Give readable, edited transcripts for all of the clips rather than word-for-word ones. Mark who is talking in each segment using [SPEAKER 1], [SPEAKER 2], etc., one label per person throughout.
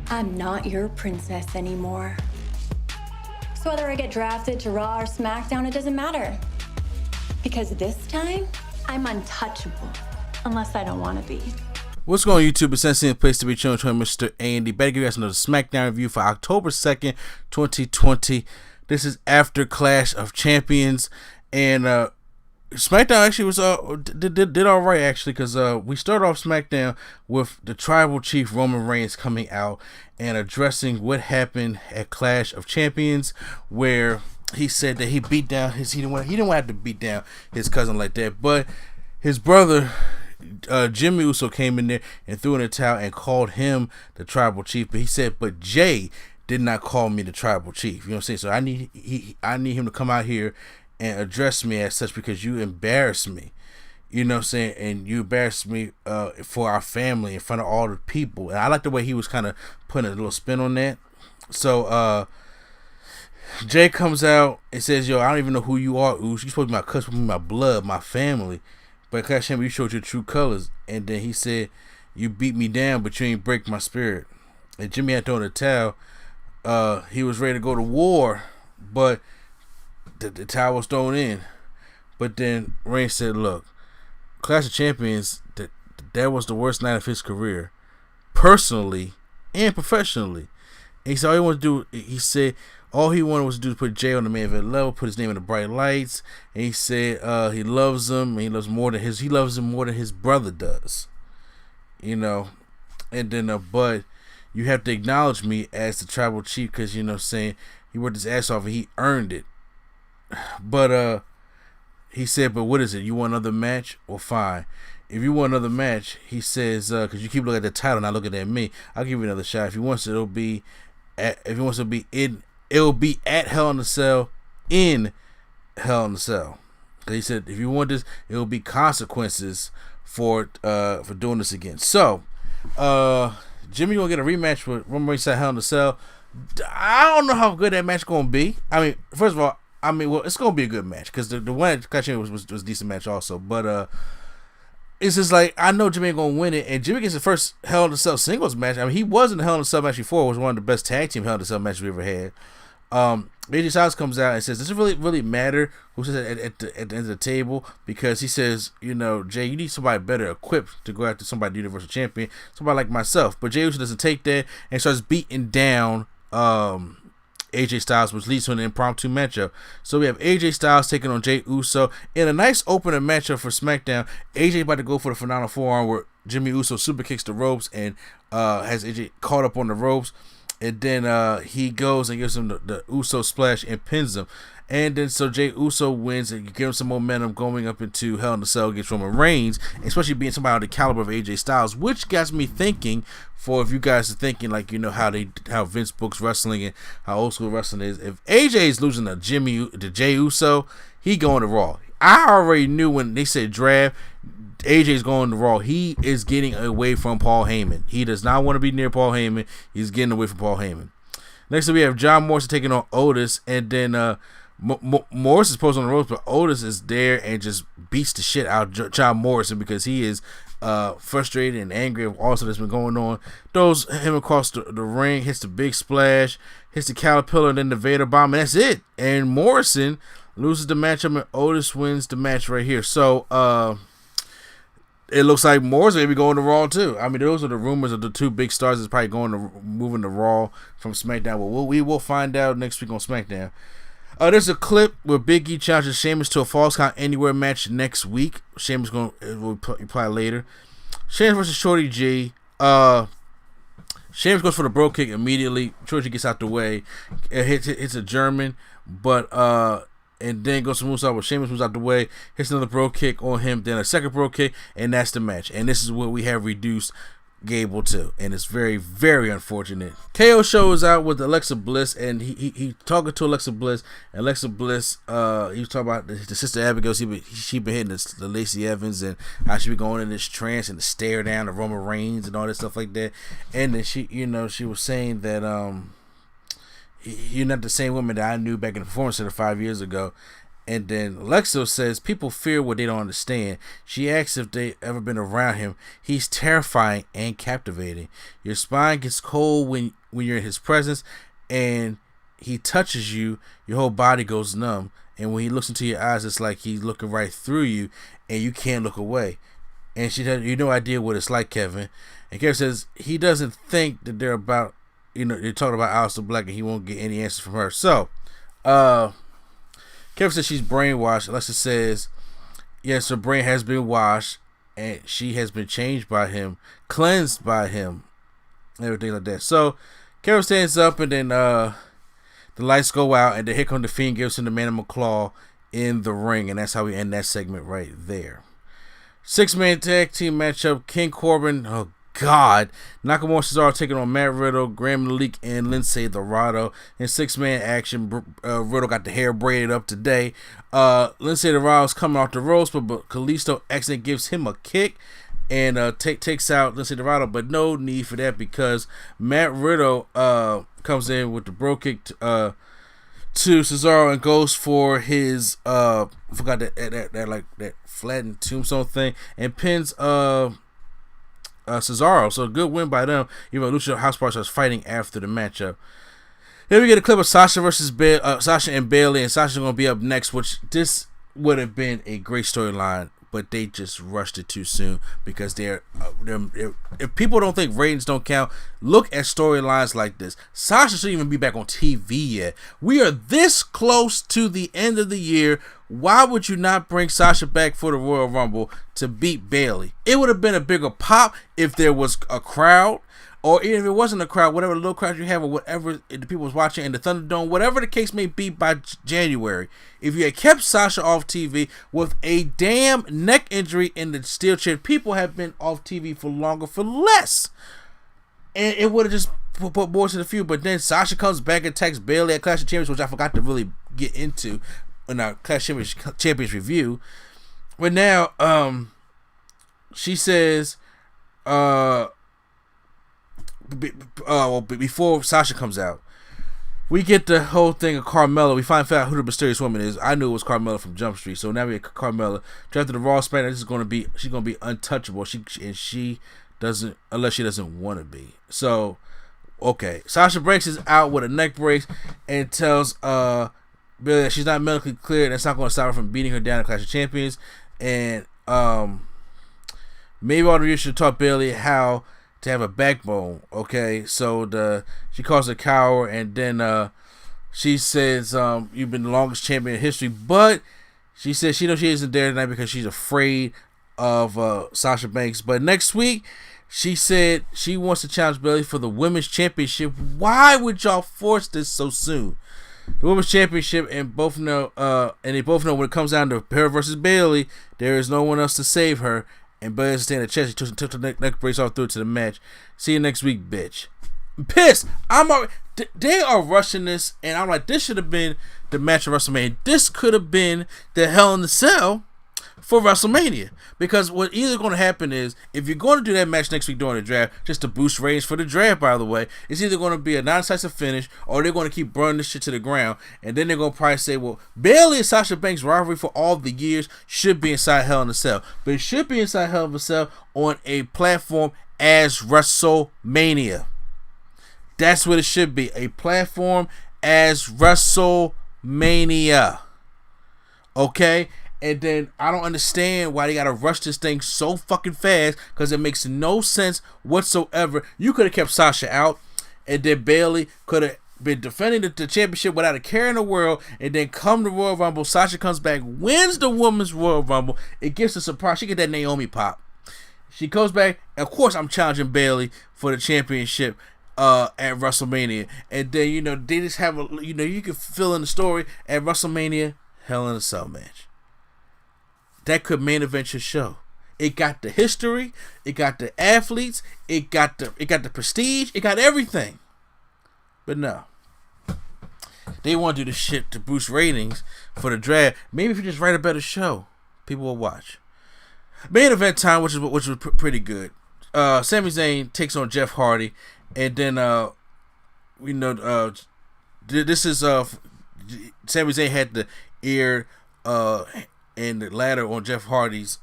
[SPEAKER 1] I'm not your princess anymore. So whether I get drafted to Raw or SmackDown, it doesn't matter. Because this time, I'm untouchable. Unless I don't want to be.
[SPEAKER 2] What's going on, YouTube? It's Sensei, the place to be chilling, Mr. A&D. Better give you guys another SmackDown review for October 2nd, 2020. This is after Clash of Champions. And SmackDown actually was did all right, actually, because we started off SmackDown with the Tribal Chief Roman Reigns coming out and addressing what happened at Clash of Champions, where he said that he beat down he didn't want to have to beat down his cousin like that, but his brother Jimmy Uso came in there and threw in a towel and called him the Tribal Chief. But he said, but Jay did not call me the Tribal Chief. You know what I'm saying? So I need him to come out here and address me as such, because you embarrassed me. You know what I'm saying? And you embarrassed me for our family in front of all the people. And I like the way he was kind of putting a little spin on that. So Jay comes out and says, yo, I don't even know who you are, Uso. You're supposed to be my cousin, my blood, my family. But Clash Champion, you showed your true colors. And then he said, you beat me down, but you ain't break my spirit. And Jimmy had thrown a towel. He was ready to go to war, but the towel was thrown in. But then Reigns said, look, Clash of Champions, that was the worst night of his career, personally and professionally. And he said all he wanted to do, he said all he wanted was to do put Jay on the main event level, put his name in the bright lights. And he said he loves him, and he loves him more than his brother does. You know, and then but you have to acknowledge me as the Tribal Chief, because, you know what I'm saying, he worked his ass off and he earned it. But he said, but what is it? You want another match? Well, fine. If you want another match, he says, because you keep looking at the title, not looking at me, I'll give you another shot. If he wants it, it'll be at Hell in a Cell, in Hell in a Cell. He said, if you want this, it will be consequences for doing this again. So, Jimmy gonna get a rematch with Roman Reigns at Hell in a Cell. I don't know how good that match gonna be. I mean, first of all, well, it's gonna be a good match, because the one at Clash was a decent match also. But it's just like, I know Jimmy ain't gonna win it, and Jimmy gets the first Hell in a Cell singles match. I mean, he was in the Hell in a Cell match before. It was one of the best tag team Hell in a Cell matches we ever had. AJ Styles comes out and says, does it really matter who says at the end of the table? Because he says, you know, Jay, you need somebody better equipped to go after somebody, the Universal Champion, somebody like myself. But Jay Uso doesn't take that and starts beating down AJ Styles, which leads to an impromptu matchup. So we have AJ Styles taking on Jay Uso in a nice opener matchup for SmackDown. AJ about to go for the phenomenal forearm, where Jimmy Uso super kicks the ropes and has AJ caught up on the ropes. And then he goes and gives him the Uso splash and pins him. And then so Jay Uso wins and gives him some momentum going up into Hell in a Cell against Roman Reigns, especially being somebody of the caliber of AJ Styles, which got me thinking, for if you guys are thinking, like, you know, how Vince books wrestling and how old school wrestling is, if AJ is losing to Jay Uso, he going to Raw. I already knew when they said draft, AJ's going to Raw. He is getting away from Paul Heyman. He does not want to be near Paul Heyman. He's getting away from Paul Heyman. Next up, we have John Morrison taking on Otis, and then Morrison is posted on the ropes, but Otis is there and just beats the shit out of John Morrison, because he is frustrated and angry with all that's been going on. Throws him across the ring, hits the big splash, hits the caterpillar, and then the Vader bomb, and that's it. And Morrison loses the matchup, and Otis wins the match right here. So it looks like Morrison may be going to Raw too. I mean, those are the rumors of the two big stars that's probably moving to Raw from SmackDown. Well, we will find out next week on SmackDown. There's a clip where Big E challenges Sheamus to a Falls Count Anywhere match next week. Sheamus will reply later. Sheamus versus Shorty G. Sheamus goes for the bro kick immediately. Shorty G gets out the way. It hits a German, but and then goes to Moonsault, but Sheamus moves out the way, hits another bro kick on him, then a second bro kick, and that's the match. And this is what we have reduced Gable to, and it's very, very unfortunate. KO shows out with Alexa Bliss, and he talking to Alexa Bliss, and Alexa Bliss, he was talking about the sister Abigail. She been hitting the Lacey Evans, and how she be going in this trance and the stare down the Roman Reigns and all that stuff like that. And then she was saying that you're not the same woman that I knew back in the Performance Center 5 years ago. And then Alexo says people fear what they don't understand. She asks if they ever been around him. He's terrifying and captivating. Your spine gets cold when you're in his presence, and he touches you. Your whole body goes numb. And when he looks into your eyes, it's like he's looking right through you, and you can't look away. And she said, "You no idea what it's like, Kevin." And Kevin says he doesn't think that they're about, they're talking about Aleister Black, and he won't get any answers from her. So, Kevin says she's brainwashed. Alexa says, yes, her brain has been washed, and she has been changed by him, cleansed by him, everything like that. So, Kevin stands up, and then the lights go out, and then here comes the Fiend, gives him the Manimal Claw in the ring, and that's how we end that segment right there. 6-man tag team matchup, King Corbin, oh God, Nakamura Cesaro taking on Matt Riddle, Graham Malik, and Lindsay Dorado. In 6-man action, Riddle got the hair braided up today. Lindsay Dorado's coming off the ropes, but Kalisto accidentally gives him a kick and takes out Lindsay Dorado, but no need for that because Matt Riddle comes in with the bro kick to Cesaro and goes for his I forgot that flattened tombstone thing and pins Cesaro. So a good win by them, even though Lucha House Party starts fighting after the matchup. Then we get a clip of Sasha versus Sasha and Bayley, and Sasha's going to be up next, which this would have been a great storyline, but they just rushed it too soon because they're if people don't think ratings don't count, look at storylines like this. Sasha shouldn't even be back on TV yet. We are this close to the end of the year. Why would you not bring Sasha back for the Royal Rumble to beat Bayley? It would have been a bigger pop if there was a crowd, or even if it wasn't a crowd, whatever little crowd you have, or whatever the people was watching in the Thunderdome, whatever the case may be by January. If you had kept Sasha off TV with a damn neck injury in the steel chair, people have been off TV for longer for less. And it would have just put more to the feud. But then Sasha comes back and attacks Bayley at Clash of Champions, which I forgot to really get into in our Clash of Champions review. But now, she says, before Sasha comes out, we get the whole thing of Carmella. We find out who the mysterious woman is. I knew it was Carmella from Jump Street, so now we get Carmella drafted the Raw SmackDown. This is going to be, she's going to be untouchable. She doesn't, unless she doesn't want to be. So, okay, Sasha breaks us out with a neck brace and tells Bayley that she's not medically cleared. That's not going to stop her from beating her down in Clash of Champions. And maybe all of you should taught Bayley how to have a backbone. Okay, so she calls her a coward, and then she says you've been the longest champion in history, but she says she knows she isn't there tonight because she's afraid of Sasha Banks. But next week she said she wants to challenge Bayley for the women's championship. Why would y'all force this so soon? The women's championship, and both know, and they both know when it comes down to her versus Bayley, there is no one else to save her. And Bayley's standing a chest. She took the neck brace off through to the match. See you next week, bitch. I'm pissed. They are rushing this, and I'm like, this should have been the match of WrestleMania. This could have been the Hell in the Cell for WrestleMania. Because what either going to happen is, if you're going to do that match next week during the draft, just to boost ratings for the draft, by the way, it's either going to be a non-decisive finish, or they're going to keep burning this shit to the ground, and then they're going to probably say, well, Bayley and Sasha Banks' rivalry for all the years should be inside Hell in a Cell. But it should be inside Hell in a Cell on a platform as WrestleMania. That's what it should be. A platform as WrestleMania. Okay? And then I don't understand why they gotta rush this thing so fucking fast, because it makes no sense whatsoever. You could have kept Sasha out, and then Bayley could have been defending the championship without a care in the world, and then come to Royal Rumble, Sasha comes back, wins the Women's Royal Rumble. It gives a surprise. She get that Naomi pop. She goes back, and of course I'm challenging Bayley for the championship at WrestleMania. And then, they just have a, you can fill in the story at WrestleMania, Hell in a Cell match. That could main event your show. It got the history, it got the athletes, it got the prestige, it got everything. But no, they want to do this shit to boost ratings for the draft. Maybe if you just write a better show, people will watch. Main event time, which was pretty good. Sami Zayn takes on Jeff Hardy, and then this is Sami Zayn had the ear and the ladder on Jeff Hardy's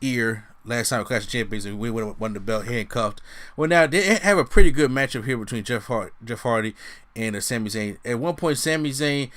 [SPEAKER 2] ear last time at Clash of Champions, and we won the belt handcuffed. Well, now they have a pretty good matchup here between Jeff Hardy and Sami Zayn. At one point, Sami Zayn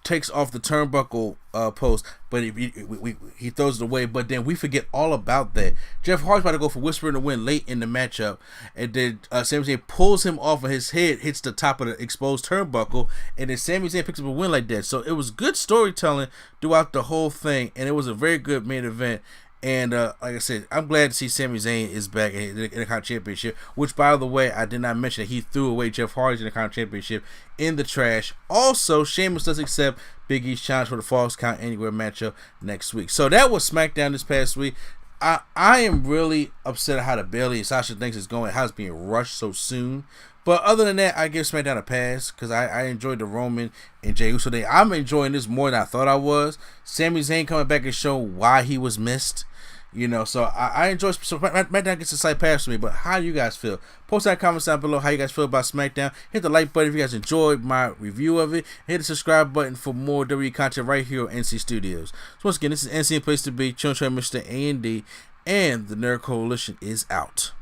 [SPEAKER 2] takes off the turnbuckle post, but he throws it away. But then we forget all about that. Jeff Hardy's about to go for Whisper in the Wind late in the matchup, and then Sami Zayn pulls him off, and his head hits the top of the exposed turnbuckle, and then Sami Zayn picks up a win like that. So it was good storytelling throughout the whole thing, and it was a very good main event. And like I said, I'm glad to see Sami Zayn is back in the Intercontinental Championship, which, by the way, I did not mention that he threw away Jeff Hardy's Intercontinental Championship in the trash. Also, Sheamus does accept Big E's challenge for the Falls Count Anywhere matchup next week. So that was SmackDown this past week. I am really upset at how the Bayley and Sasha things is going, how it's being rushed so soon. But other than that, I give SmackDown a pass because I enjoyed the Roman and Jey Uso thing. I'm enjoying this more than I thought I was. Sami Zayn coming back and showing why he was missed. You know, so I enjoy. So SmackDown gets a slight pass for me. But how do you guys feel? Post that comments down below how you guys feel about SmackDown. Hit the like button if you guys enjoyed my review of it. Hit the subscribe button for more WWE content right here on NC Studios. So once again, this is NC Place to Be. Chillin' Mr. A&D, and the Nerd Coalition is out.